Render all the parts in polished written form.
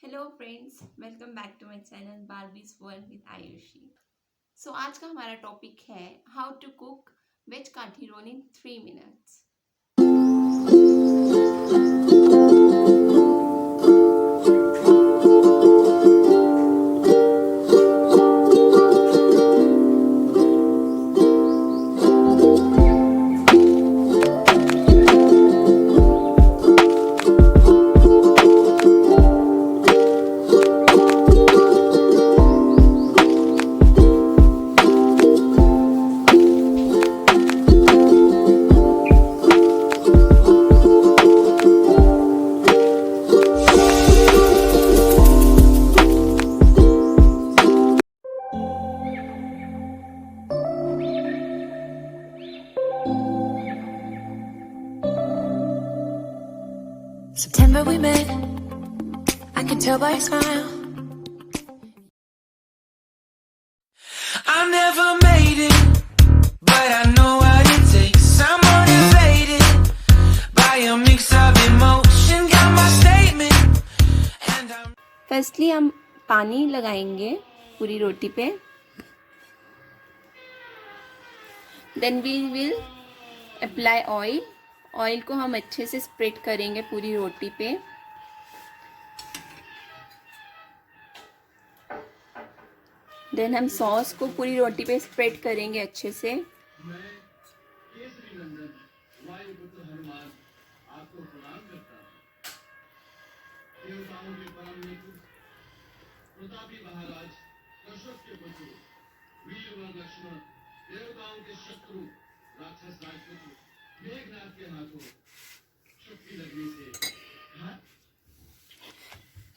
Hello friends, welcome back to my channel Barbie's World with Ayushi. So आज का हमारा topic है how to cook veg kathi roll in 3 minutes. September we met, I can tell by your smile. I never made it, but I know what it takes. I'm motivated by a mix of emotion. Got my statement, and I'm firstly हम पानी लगाएंगे पूरी रोटी पे। Then we will apply oil. Oil को हम अच्छे से स्प्रेड करेंगे पूरी रोटी पे। देन हम सॉस को पूरी रोटी पे स्प्रेड करेंगे अच्छे से। देवताओं के शत्रु राक्षस राजपुत्र मेघनाथ के हाथों शक्ति लगने से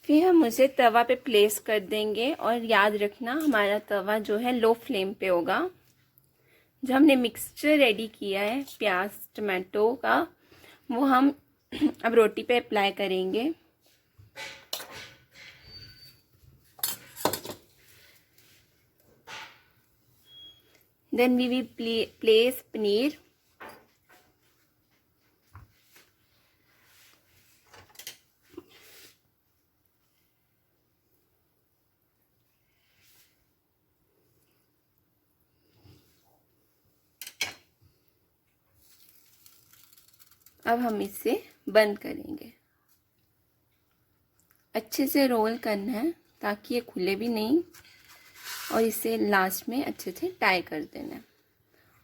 फिर हम उसे तवा पे प्लेस कर देंगे और याद रखना हमारा तवा जो है लो फ्लेम पे होगा। जो हमने मिक्सचर रेडी किया है प्याज टमाटो का, वो हम अब रोटी पे अप्लाई करेंगे। Then we will place paneer. अब हम इसे बंद करेंगे। अच्छे से रोल करना है ताकि ये खुले भी नहीं, और इसे लास्ट में अच्छे से टाई कर देना है।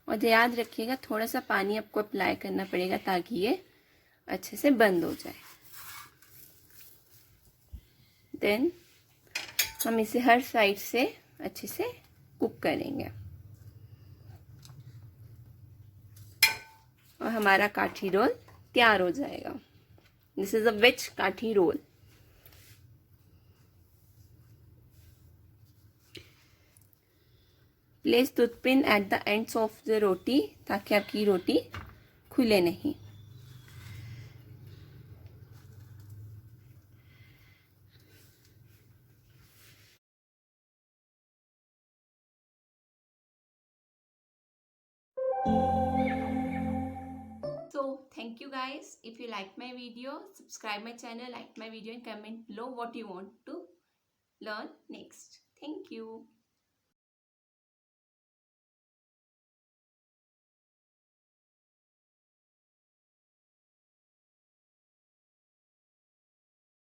और याद रखिएगा थोड़ा सा पानी आपको अप्लाई करना पड़ेगा ताकि ये अच्छे से बंद हो जाए। देन हम इसे हर साइड से अच्छे से कुक करेंगे और हमारा काठी रोल तैयार हो जाएगा। This is a veg kathi roll. Place toothpin at the ends of the roti ताकि आपकी रोटी खुले नहीं। So thank you guys. If you like my video, subscribe my channel, like my video and comment below what you want to learn next. Thank you.